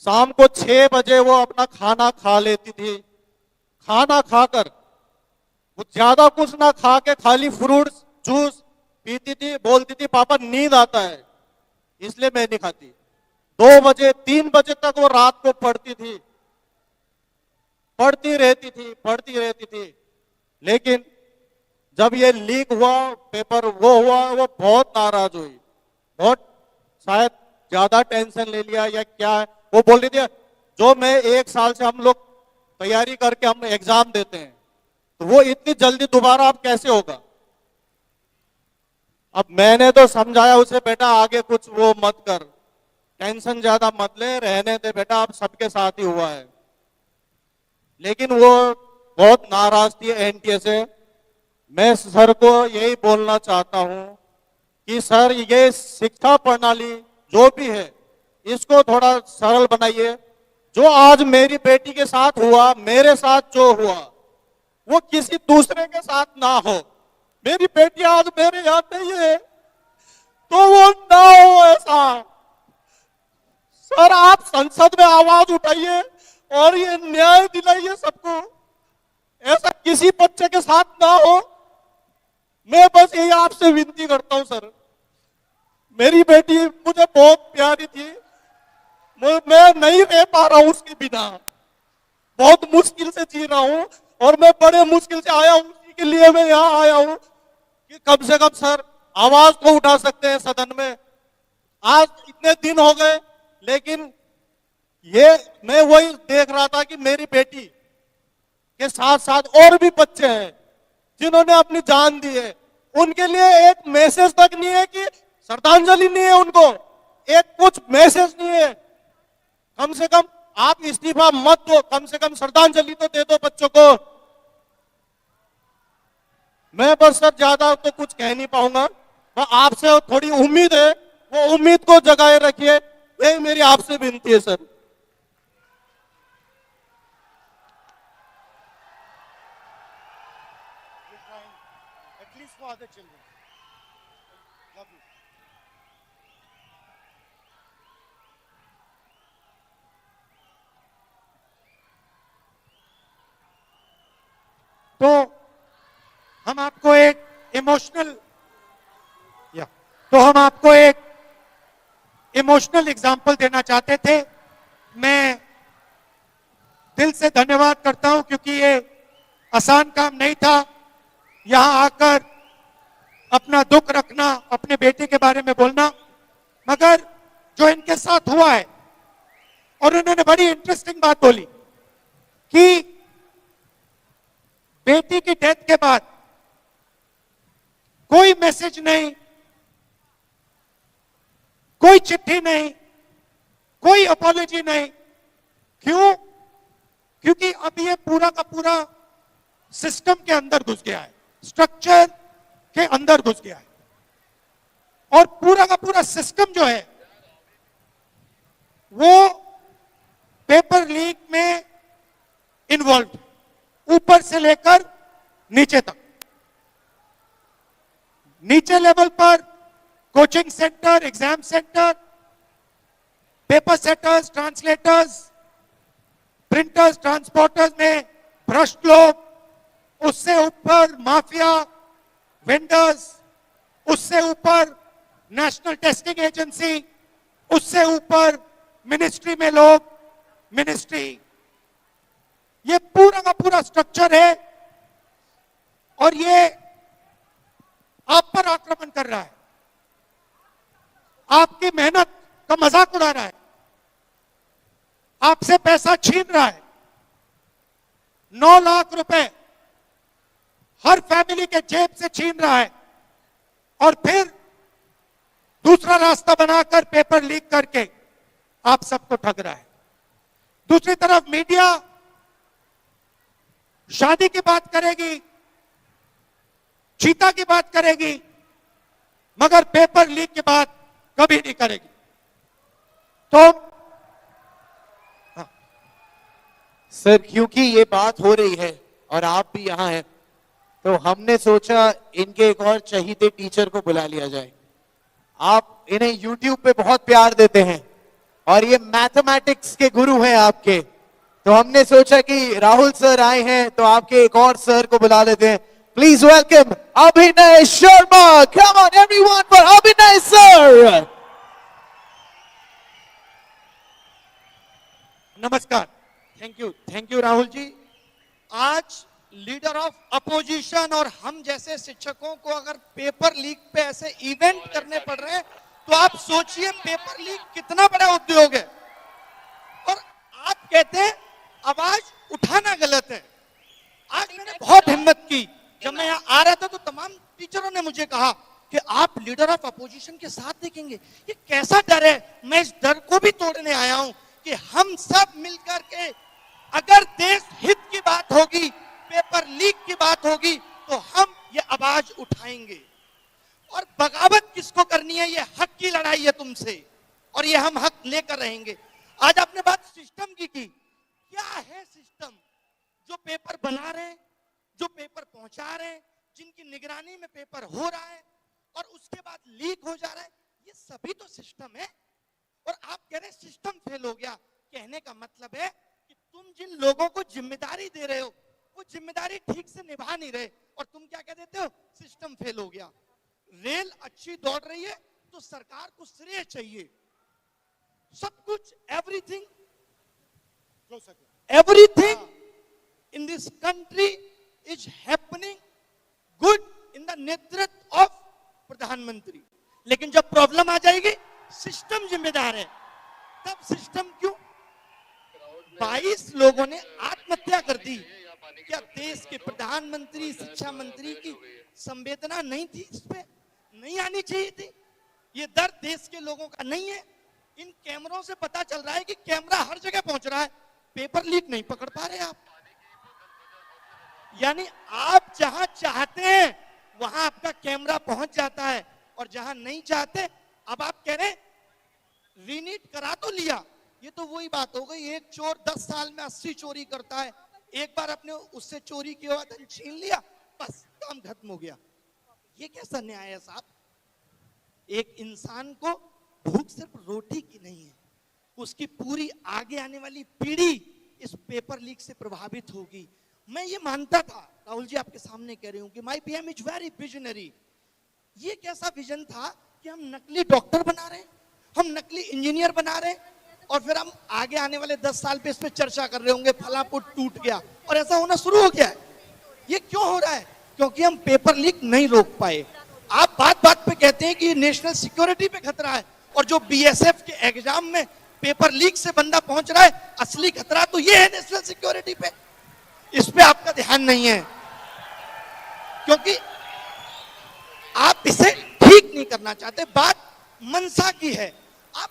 शाम को 6 बजे वो अपना खाना खा लेती थी। खाना खाकर वो ज्यादा कुछ ना खा के खाली फ्रूट्स जूस पीती थी, बोलती थी पापा नींद आता है इसलिए मैं नहीं खाती। 2 बजे 3 बजे तक वो रात को पढ़ती थी, पढ़ती रहती थी। लेकिन जब ये लीक हुआ पेपर, वो बहुत नाराज हुई, बहुत शायद ज्यादा टेंशन ले लिया या क्या है। वो बोल रही थी जो मैं 1 साल से हम लोग तैयारी करके हम एग्जाम देते हैं, तो वो इतनी जल्दी दोबारा अब कैसे होगा। अब मैंने तो समझाया उसे बेटा आगे कुछ वो मत कर, टेंशन ज्यादा मत ले, रहने दे बेटा, अब सबके साथ ही हुआ है। लेकिन वो बहुत नाराज थी एनटीए से। मैं सर को यही बोलना चाहता हूं कि सर ये शिक्षा प्रणाली जो भी है इसको थोड़ा सरल बनाइए। जो आज मेरी बेटी के साथ हुआ, मेरे साथ जो हुआ, वो किसी दूसरे के साथ ना हो। मेरी बेटी आज मेरे यहाँ नहीं है तो वो ना हो ऐसा। सर आप संसद में आवाज उठाइए और ये न्याय दिलाइए सबको, ऐसा किसी बच्चे के साथ ना हो। मैं बस यही आपसे विनती करता हूं सर। मेरी बेटी मुझे बहुत प्यारी थी, मैं नहीं रह पा रहा हूं उसके बिना, बहुत मुश्किल से जी रहा हूं और मैं बड़े मुश्किल से आया हूं, उसी के लिए मैं यहाँ आया हूं कि कम से कम सर आवाज तो उठा सकते हैं सदन में। आज इतने दिन हो गए, लेकिन ये मैं वही देख रहा था कि मेरी बेटी के साथ साथ और भी बच्चे हैं जिन्होंने अपनी जान दी है, उनके लिए एक मैसेज तक नहीं है कि श्रद्धांजलि नहीं है, उनको एक कुछ मैसेज नहीं है। कम से कम आप इस्तीफा मत दो, कम से कम श्रद्धांजलि तो दे दो बच्चों को। मैं बस सर ज्यादा तो कुछ कह नहीं पाऊंगा, मैं आपसे थोड़ी उम्मीद है, वो उम्मीद को जगाए रखिए, यही मेरी आपसे विनती है सर। तो हम आपको एक इमोशनल एग्जाम्पल देना चाहते थे। मैं दिल से धन्यवाद करता हूं क्योंकि ये आसान काम नहीं था यहां आकर अपना दुख रखना, अपने बेटे के बारे में बोलना, मगर जो इनके साथ हुआ है, और उन्होंने बड़ी इंटरेस्टिंग बात बोली कि बेटी की डेथ के बाद कोई मैसेज नहीं, कोई चिट्ठी नहीं, कोई अपॉलॉजी नहीं। क्यों? क्योंकि अब ये पूरा का पूरा सिस्टम के अंदर घुस गया है, स्ट्रक्चर के अंदर घुस गया है, और पूरा का पूरा सिस्टम जो है वो पेपर लीक में इन्वॉल्व, ऊपर से लेकर नीचे तक। नीचे लेवल पर coaching centre, exam centre, paper setters, translators, printers, transporters में भ्रष्ट लोग, उससे ऊपर माफिया, वेंडर्स, उससे ऊपर नेशनल टेस्टिंग एजेंसी, उससे ऊपर मिनिस्ट्री में लोग, मिनिस्ट्री, ये पूरा का पूरा स्ट्रक्चर है और ये आप पर आक्रमण कर रहा है, आपकी मेहनत का मजाक उड़ा रहा है, आपसे पैसा छीन रहा है। 9 लाख रुपए हर फैमिली के जेब से छीन रहा है और फिर दूसरा रास्ता बनाकर पेपर लीक करके आप सबको ठग रहा है। दूसरी तरफ मीडिया शादी की बात करेगी, चीता की बात करेगी, मगर पेपर लीक की बात कभी नहीं करेगी। तो सर क्योंकि ये बात हो रही है और आप भी यहाँ हैं, तो हमने सोचा इनके एक और चहीते टीचर को बुला लिया जाए। आप इन्हें YouTube पे बहुत प्यार देते हैं और ये मैथमेटिक्स के गुरु हैं आपके, तो हमने सोचा कि राहुल सर आए हैं तो आपके एक और सर को बुला लेते हैं। प्लीज वेलकम अभिनय Sharma. Come on everyone for अभिनय सर। नमस्कार, थैंक यू राहुल जी। आज लीडर ऑफ अपोजिशन और हम जैसे शिक्षकों को अगर पेपर लीक पे ऐसे इवेंट करने पड़ रहे हैं, तो आप सोचिए पेपर लीक कितना बड़ा उद्योग है। और आप कहते हैं आवाज उठाना गलत है। आज मैंने बहुत हिम्मत की, जब मैं यहाँ आ रहा था तो तमाम टीचरों ने मुझे कहा कि आप लीडर ऑफ अपोजिशन के साथ देखेंगे। ये कैसा डर है? मैं इस डर को भी तोड़ने आया हूं कि हम सब मिलकर के अगर देश हित की बात होगी, पेपर लीक की बात होगी, तो हम ये आवाज उठाएंगे। और बगावत किसको करनी है? ये हक की लड़ाई है तुमसे, और ये हम हक लेकर रहेंगे। आज आपने बात सिस्टम की क्या है सिस्टम? जो पेपर बना रहे हैं, जो पेपर पहुंचा रहे हैं, जिनकी निगरानी में पेपर हो रहा है और उसके बाद लीक हो जा रहा है, ये सभी तो सिस्टम है। और आप कह रहे हैं सिस्टम फेल हो गया। कहने का मतलब है कि तुम जिन लोगों को जिम्मेदारी दे रहे हो वो जिम्मेदारी ठीक से निभा नहीं रहे, और तुम क्या कह देते हो? सिस्टम फेल हो गया। रेल अच्छी दौड़ रही है तो सरकार को श्रेय चाहिए। सब कुछ everything in this country is happening good in the नेतृत्व ऑफ प्रधानमंत्री। लेकिन जब प्रॉब्लम आ जाएगी, सिस्टम जिम्मेदार है। तब सिस्टम क्यों? 22 लोगों ने आत्महत्या कर दी। क्या देश के प्रधानमंत्री, शिक्षा मंत्री की संवेदना नहीं थी? इस पे नहीं आनी चाहिए थी? ये दर्द देश के लोगों का नहीं है? इन कैमरों से पता चल रहा है कि कैमरा हर जगह पहुंच रहा है, पेपर लीक नहीं पकड़ पा रहे आप। यानी आप जहां चाहते हैं वहां आपका कैमरा पहुंच जाता है, और जहां नहीं चाहते, अब आप कह रहे रीनीट करा तो लिया। ये तो वही बात हो गई, एक चोर 10 साल में 80 चोरी करता है, एक बार अपने उससे चोरी किया धन छीन लिया, बस काम खत्म हो गया। ये कैसा न्याय है साहब? एक इंसान को भूख सिर्फ रोटी की नहीं है, उसकी पूरी आगे आने वाली पीढ़ी इस पेपर लीक से प्रभावित होगी। मैं ये मानता था, राहुल जी आपके सामने कह रही हूं कि my PM is very visionary. ये कैसा विजन था कि हम नकली डॉक्टर बना रहे हैं, हम नकली इंजीनियर बना रहे हैं, और फिर हम आगे आने वाले 10 साल पे इस पे चर्चा कर रहे होंगे फला पुट टूट गया, और ऐसा होना शुरू हो गया है। ये क्यों हो रहा है? क्योंकि हम पेपर लीक नहीं रोक पाए। आप बात बात पे कहते हैं कि नेशनल सिक्योरिटी पे खतरा है, और जो बीएसएफ के एग्जाम में पेपर लीक से बंदा पहुंच रहा है, असली खतरा तो ये है नेशनल सिक्योरिटी पे। इस पे आपका ध्यान नहीं है, क्योंकि आप इसे ठीक नहीं करना चाहते। बात मनसा की है। आप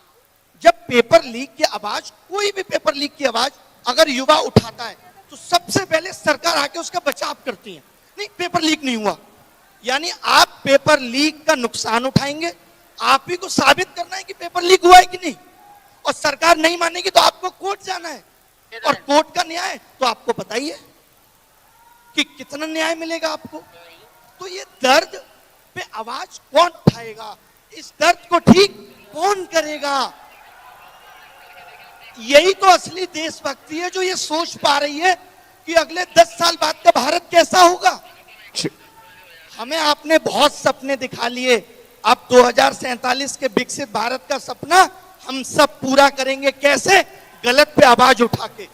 जब पेपर लीक की आवाज, कोई भी पेपर लीक की आवाज अगर युवा उठाता है, तो सबसे पहले सरकार आके उसका बचाव करती है। नहीं, पेपर लीक नहीं हुआ, यानी आप पेपर लीक का नुकसान उठाएंगे, आप ही को साबित करना है कि पेपर लीक हुआ है कि नहीं, और सरकार नहीं मानेगी तो आपको कोर्ट जाना है, और कोर्ट का न्याय तो आपको पता ही है कि कितना न्याय मिलेगा आपको। तो ये दर्द पे आवाज कौन उठाएगा? इस दर्द को ठीक कौन करेगा? यही तो असली देशभक्ति है, जो ये सोच पा रही है कि अगले 10 साल बाद का भारत कैसा होगा। हमें आपने बहुत सपने दिखा लिए, अब 2047 के विकसित भारत का सपना हम सब पूरा करेंगे। कैसे? गलत पे आवाज उठा के,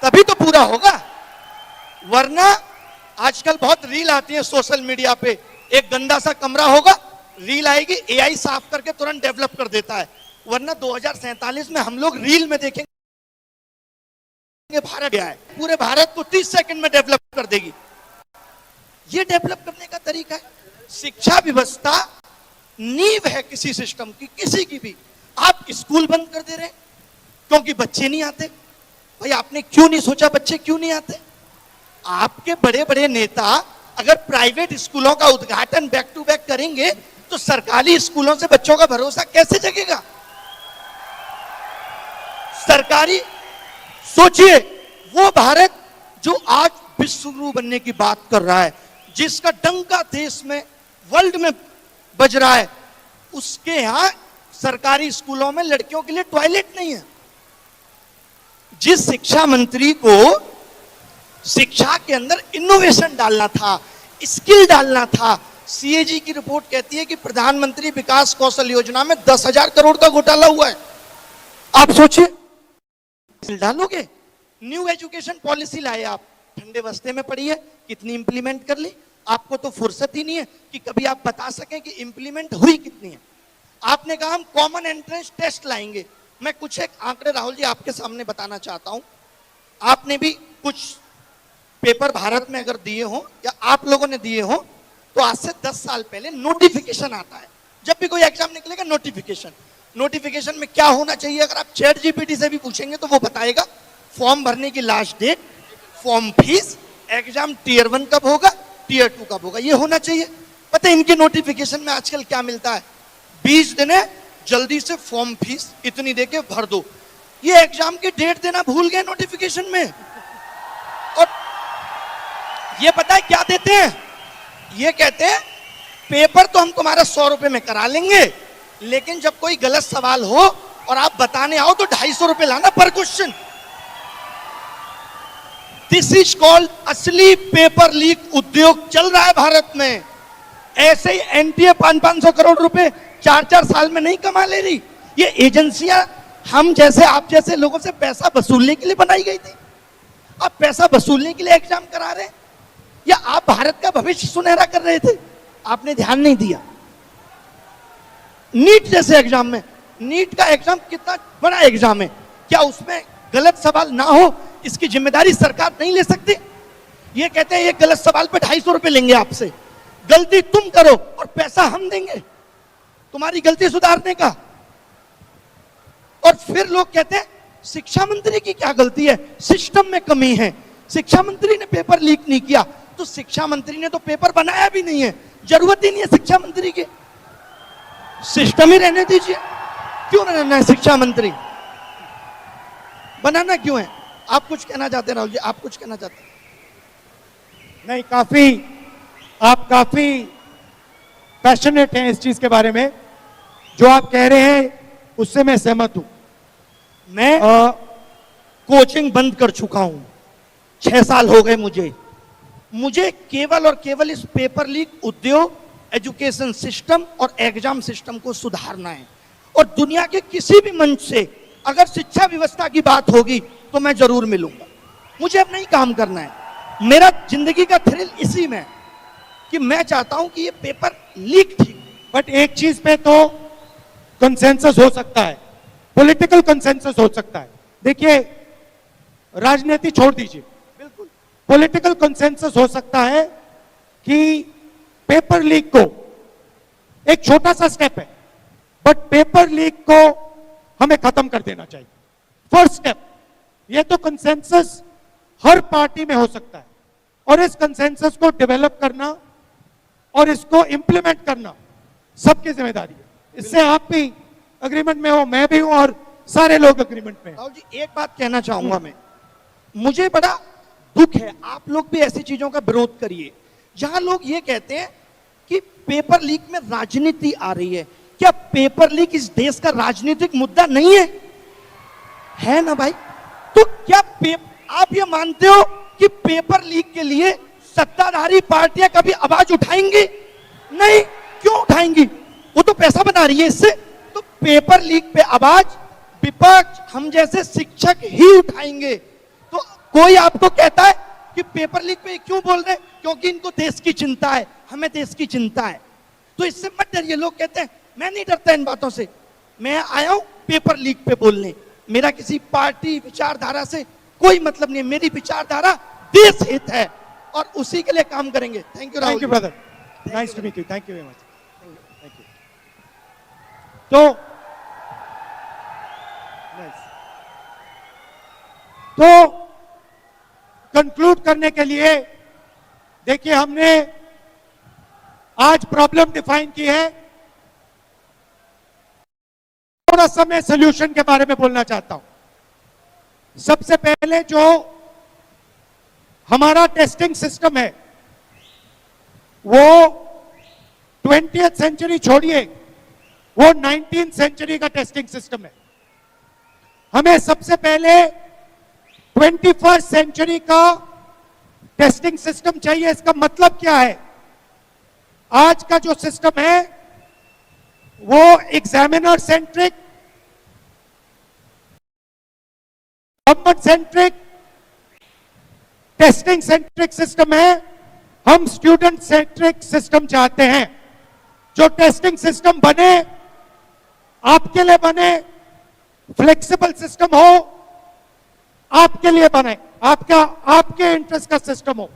तभी तो पूरा होगा। वरना आजकल बहुत रील आती है सोशल मीडिया पे, एक गंदा सा कमरा होगा, रील आएगी, एआई साफ करके तुरंत डेवलप कर देता है। वरना 2047 में हम लोग रील में देखेंगे भारत गया है, पूरे भारत को 30 सेकंड में डेवलप कर देगी। ये डेवलप करने का तरीका है। शिक्षा व्यवस्था नींव है किसी सिस्टम की, किसी की भी। आप स्कूल बंद कर दे रहे हैं क्योंकि बच्चे नहीं आते। भाई आपने क्यों नहीं सोचा बच्चे क्यों नहीं आते? आपके बड़े बड़े नेता अगर प्राइवेट स्कूलों का उद्घाटन बैक टू बैक करेंगे तो सरकारी स्कूलों से बच्चों का भरोसा कैसे जगेगा? सरकारी, सोचिए वो भारत जो आज विश्व गुरु बनने की बात कर रहा है, जिसका डंका देश में वर्ल्ड में बज रहा है, उसके यहां सरकारी स्कूलों में लड़कियों के लिए टॉयलेट नहीं है। जिस शिक्षा मंत्री को शिक्षा के अंदर इनोवेशन डालना था, स्किल डालना था, सीएजी की रिपोर्ट कहती है कि प्रधानमंत्री विकास कौशल योजना में 10,000 करोड़ का घोटाला हुआ है। आप सोचिए डालोगे। न्यू एजुकेशन पॉलिसी लाए आप, ठंडे बस्ते में पड़ी है, कितनी इंप्लीमेंट कर ली? आपको तो फुर्सत ही नहीं है कि कभी आप बता सकें कि इंप्लीमेंट हुई कितनी है। आपने कहा हम कॉमन एंट्रेंस टेस्ट लाएंगे। मैं कुछ एक आंकड़े राहुल जी आपके सामने बताना चाहता हूं। आपने भी कुछ पेपर भारत में अगर दिए हो या आप लोगों ने दिए हो तो आज से 10 साल पहले नोटिफिकेशन आता है। जब भी कोई एग्जाम निकलेगा नोटिफिकेशन में क्या होना चाहिए? अगर आप चैट जीपीटी से भी पूछेंगे तो वो बताएगा फॉर्म भरने की last date, form fees, exam tier 1 कब होगा, टीयर 2 कब होगा, ये होना चाहिए। पता है इनके नोटिफिकेशन में आजकल क्या मिलता है? 20 दिन है, जल्दी से फॉर्म फीस इतनी देके भर दो। ये एग्जाम की डेट देना भूल गए नोटिफिकेशन में। और ये पता है क्या देते हैं? ये कहते हैं पेपर तो हम तुम्हारा 100 रुपए में करा लेंगे, लेकिन जब कोई गलत सवाल हो और आप बताने आओ तो 250 रुपए लाना पर क्वेश्चन। दिस इज कॉल्ड असली पेपर लीक उद्योग चल रहा है भारत में। ऐसे ही एनटीए 500 करोड़ रुपए 4 साल में नहीं कमा ले रही। ये एजेंसियां हम जैसे आप जैसे लोगों से पैसा वसूलने के लिए बनाई गई थी। आप पैसा वसूलने के लिए एग्जाम करा रहे हैं या आप भारत का भविष्य सुनहरा कर रहे थे? आपने ध्यान नहीं दिया। नीट जैसे एग्जाम में, नीट का एग्जाम कितना बड़ा एग्जाम है, क्या उसमें गलत सवाल ना हो इसकी जिम्मेदारी सरकार नहीं ले सकती? ये कहते हैं ये गलत सवाल पे 250 रुपए लेंगे आपसे, गलती तुम करो और पैसा हम देंगे तुम्हारी गलती सुधारने का। और फिर लोग कहते हैं शिक्षा मंत्री की क्या गलती है, सिस्टम में कमी है, शिक्षा मंत्री ने पेपर लीक नहीं किया। तो शिक्षा मंत्री ने तो पेपर बनाया भी नहीं है, जरूरत ही नहीं है शिक्षा मंत्री की, सिस्टम ही रहने दीजिए। क्यों बनाना है शिक्षा मंत्री? बनाना क्यों है? आप कुछ कहना चाहते हैं राहुल जी? आप कुछ कहना चाहते हैं? नहीं, आप काफी पैशनेट हैं इस चीज के बारे में। जो आप कह रहे हैं उससे मैं सहमत हूं। मैं कोचिंग बंद कर चुका हूं, 6 साल हो गए मुझे केवल और केवल इस पेपर लीक उद्योग, एजुकेशन सिस्टम और एग्जाम सिस्टम को सुधारना है। और दुनिया के किसी भी मंच से अगर शिक्षा व्यवस्था की बात होगी तो मैं जरूर मिलूंगा। मुझे अब नहीं काम करना है। मेरा जिंदगी का थ्रिल इसी में कि मैं चाहता हूं कि ये पेपर लीक ठीक, बट एक चीज पे तो कंसेंसस हो सकता है, पॉलिटिकल कंसेंसस हो सकता है। देखिए, राजनीति छोड़ दीजिए, बिल्कुल पॉलिटिकल कंसेंसस हो सकता है कि पेपर लीक को, एक छोटा सा स्टेप है, बट पेपर लीक को हमें खत्म कर देना चाहिए। फर्स्ट स्टेप, ये तो कंसेंसस हर पार्टी में हो सकता है, और इस कंसेंसस को डेवलप करना और इसको इंप्लीमेंट करना सबकी जिम्मेदारी है। इससे आप भी अग्रीमेंट में हो, मैं भी हूं, और सारे लोग अग्रीमेंट में हैं। राहुल जी एक बात कहना चाहूंगा मैं, मुझे बड़ा दुख है, आप लोग भी ऐसी चीजों का विरोध करिए जहां लोग ये कहते हैं कि पेपर लीक में राजनीति आ रही है। क्या पेपर लीक इस देश का राजनीतिक मुद्दा नहीं है ना भाई? तो क्या आप ये मानते हो कि पेपर लीक के लिए सत्ताधारी पार्टियां कभी आवाज उठाएंगी? नहीं। क्यों उठाएंगी? वो तो पैसा बना रही है इससे। तो पेपर लीक पे आवाज विपक्ष, हम जैसे शिक्षक ही उठाएंगे। तो कोई आपको कहता है कि पेपर लीक पे क्यों बोल रहे हैं? क्योंकि इनको देश की चिंता है, हमें देश की चिंता है। तो इससे मत डरिए। लोग कहते हैं मैं नहीं डरता इन बातों से, मैं आया हूं पेपर लीक पे बोलने। मेरा किसी पार्टी विचारधारा से कोई मतलब नहीं है। मेरी विचारधारा देश हित है और उसी के लिए काम करेंगे। Thank you Rahul. Thank you brother, nice to meet you, thank you very much. तो तो कंक्लूड करने के लिए देखिए, हमने आज प्रॉब्लम डिफाइन की है। थोड़ा सा मैं सोल्यूशन के बारे में बोलना चाहता हूं। सबसे पहले जो हमारा टेस्टिंग सिस्टम है वो 20th सेंचुरी छोड़िए, वो 19th सेंचुरी का टेस्टिंग सिस्टम है। हमें सबसे पहले 21st सेंचुरी का टेस्टिंग सिस्टम चाहिए। इसका मतलब क्या है? आज का जो सिस्टम है वो examiner centric, government centric, testing centric system है। हम स्टूडेंट सेंट्रिक सिस्टम चाहते हैं। जो टेस्टिंग सिस्टम बने, आपके लिए बने, फ्लेक्सिबल सिस्टम हो, आपके लिए बने, आपके इंटरेस्ट का सिस्टम हो,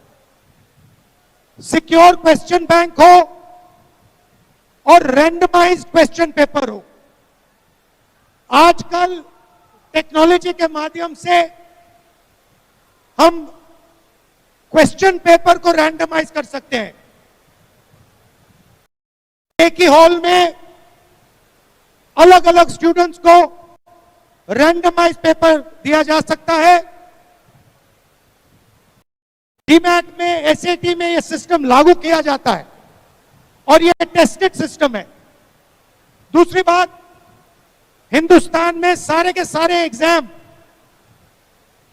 सिक्योर क्वेश्चन बैंक हो और रैंडमाइज्ड क्वेश्चन पेपर हो। आजकल टेक्नोलॉजी के माध्यम से हम क्वेश्चन पेपर को रैंडमाइज कर सकते हैं। एक ही हॉल में अलग अलग स्टूडेंट्स को रैंडमाइज पेपर दिया जा सकता है। डीमैट में, एसएटी में यह सिस्टम लागू किया जाता है और यह टेस्टेड सिस्टम है। दूसरी बात, हिंदुस्तान में सारे के सारे एग्जाम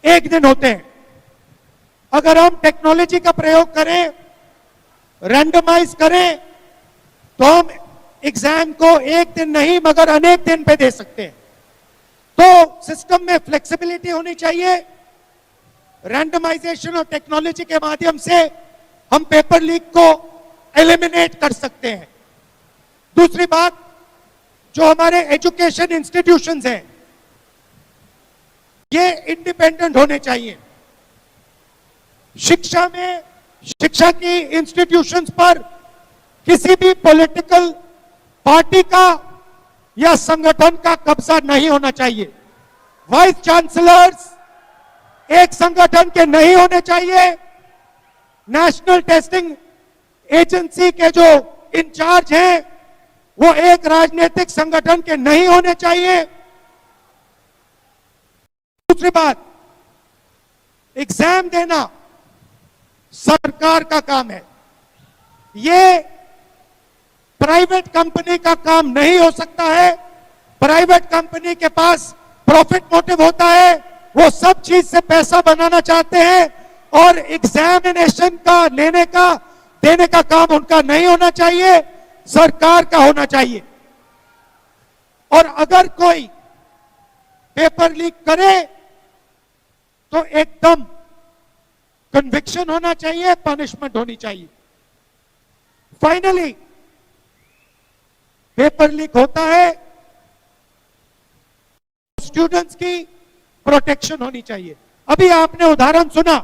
एक दिन होते हैं। अगर हम टेक्नोलॉजी का प्रयोग करें, रैंडमाइज करें, तो हम एग्जाम को एक दिन नहीं मगर अनेक दिन पे दे सकते हैं। तो सिस्टम में फ्लेक्सिबिलिटी होनी चाहिए। रैंडमाइजेशन और टेक्नोलॉजी के माध्यम से हम पेपर लीक को एलिमिनेट कर सकते हैं। दूसरी बात, जो हमारे एजुकेशन इंस्टीट्यूशंस हैं ये इंडिपेंडेंट होने चाहिए। शिक्षा में, शिक्षा की इंस्टीट्यूशंस पर किसी भी पॉलिटिकल पार्टी का या संगठन का कब्जा नहीं होना चाहिए। वाइस चांसलर्स एक संगठन के नहीं होने चाहिए। नेशनल टेस्टिंग एजेंसी के जो इंचार्ज हैं वो एक राजनीतिक संगठन के नहीं होने चाहिए। दूसरी बात, एग्जाम देना सरकार का काम है। ये प्राइवेट कंपनी का काम नहीं हो सकता है। प्राइवेट कंपनी के पास प्रॉफिट मोटिव होता है, वो सब चीज से पैसा बनाना चाहते हैं और एग्जामिनेशन का लेने का देने का काम उनका नहीं होना चाहिए, सरकार का होना चाहिए। और अगर कोई पेपर लीक करे तो एकदम कन्विक्शन होना चाहिए, पनिशमेंट होनी चाहिए। फाइनली, पेपर लीक होता है, स्टूडेंट्स की प्रोटेक्शन होनी चाहिए। अभी आपने उदाहरण सुना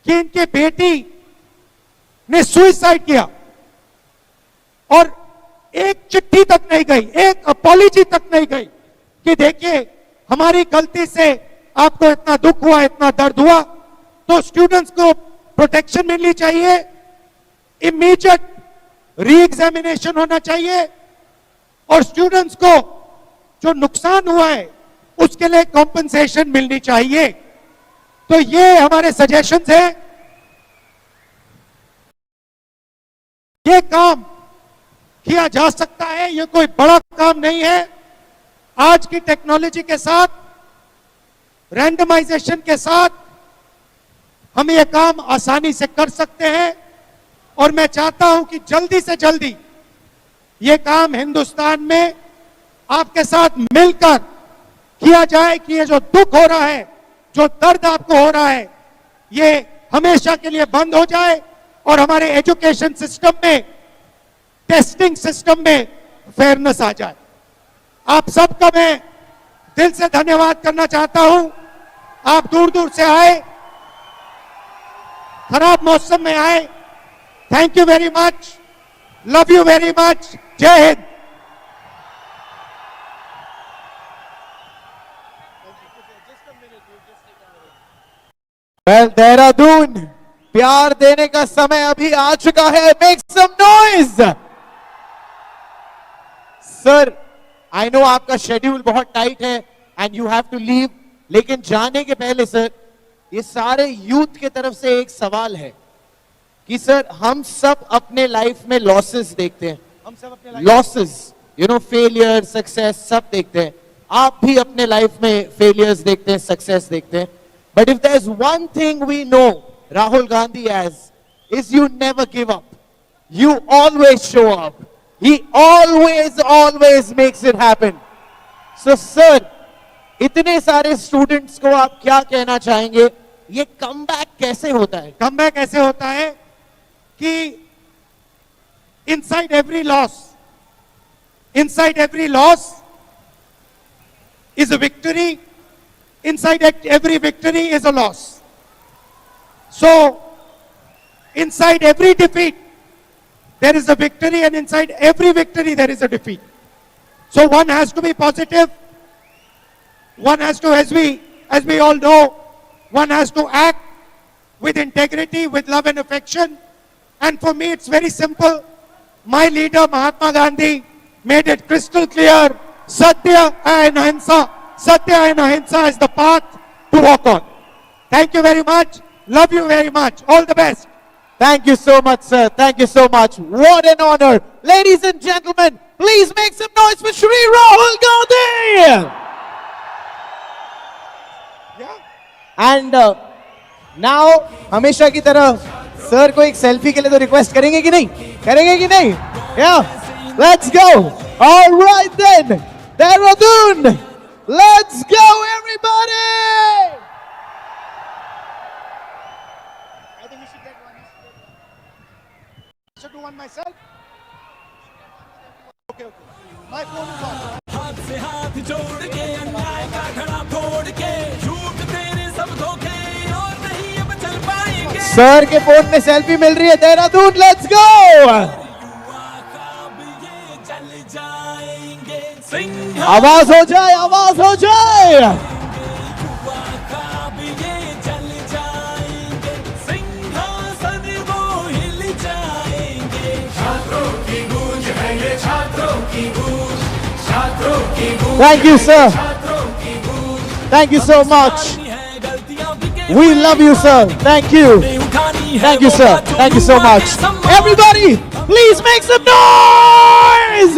कि इनके बेटी ने सुसाइड किया और एक चिट्ठी तक नहीं गई, एक अपॉलॉजी तक नहीं गई कि देखिए हमारी गलती से आपको इतना दुख हुआ, इतना दर्द हुआ। तो स्टूडेंट्स को प्रोटेक्शन मिलनी चाहिए, इमीडिएट री एग्जामिनेशन होना चाहिए और स्टूडेंट्स को जो नुकसान हुआ है उसके लिए कॉम्पनसेशन मिलनी चाहिए। तो ये हमारे सजेशंस हैं। ये काम किया जा सकता है, ये कोई बड़ा काम नहीं है। आज की टेक्नोलॉजी के साथ, रैंडमाइजेशन के साथ हम ये काम आसानी से कर सकते हैं और मैं चाहता हूं कि जल्दी से जल्दी ये काम हिंदुस्तान में आपके साथ मिलकर किया जाए कि ये जो दुख हो रहा है, जो दर्द आपको हो रहा है, ये हमेशा के लिए बंद हो जाए और हमारे एजुकेशन सिस्टम में, टेस्टिंग सिस्टम में फेयरनेस आ जाए। आप सबका मैं दिल से धन्यवाद करना चाहता हूं। आप दूर दूर से आए, खराब मौसम में आए। Thank you very much, love you very much, जय हिंद। वेल देहरादून, प्यार देने का समय अभी आ चुका है. Make some noise. Sir, I know आपका शेड्यूल बहुत टाइट है and you have to leave, लेकिन जाने के पहले सर, ये सारे यूथ के तरफ से एक सवाल है कि सर, हम सब अपने लाइफ में लॉसेस देखते हैं. हम सब अपने losses, you know, failure, success सब देखते हैं. आप भी अपने लाइफ में फेलियर्स देखते हैं, सक्सेस देखते हैं. But if there is one thing we know Rahul Gandhi has, is you never give up. You always show up. He always makes it happen. So sir, इतने सारे स्टूडेंट्स को आप क्या कहना चाहेंगे? ये कमबैक कैसे होता है? कमबैक ऐसे होता है कि inside every loss is a victory. Inside every victory is a loss. So inside every defeat there is a victory, and inside every victory there is a defeat. So one has to be positive. One has to, as we all know, one has to act with integrity, with love and affection. And for me, it's very simple. My leader, Mahatma Gandhi, made it crystal clear. Satya and Ahimsa. Satya and Ahimsa is the path to walk on. Thank you very much. Love you very much. All the best. Thank you so much, sir. Thank you so much. What an honor. Ladies and gentlemen, please make some noise for Shri Rahul Gandhi. And now, हमेशा की तरह सर को एक सेल्फी के लिए तो रिक्वेस्ट करेंगे कि नहीं? करेंगे कि नहीं? Yeah. Let's go. All right then. Dehradun. Let's go, everybody. I think we should get one. Should do one myself? Okay. My phone is on. हाथ से हाथ जोड़ के अन्याय का घड़ा फोड़ के झूठ तेरे सब धोखे और नहीं अब चल पाएंगे. सर के फोन में सेल्फी मिल रही है. Dehradun, let's go. युवा ख्वाब ये जल जाएंगे. सिंह आवाज हो जाए, आवाज हो जाए. युवा ख्वाब ये जल जाएंगे. सिंहासन वो हिल जाएंगे. छात्रों की गूंज है ये, छात्रों की गूंज, छात्रों की गूंज. Thank you, sir. छात्रों की गूंज. Thank you so much. है गलतियां भी We love you, sir. Thank you. Thank you, sir. Thank you so much. Everybody, please make some noise.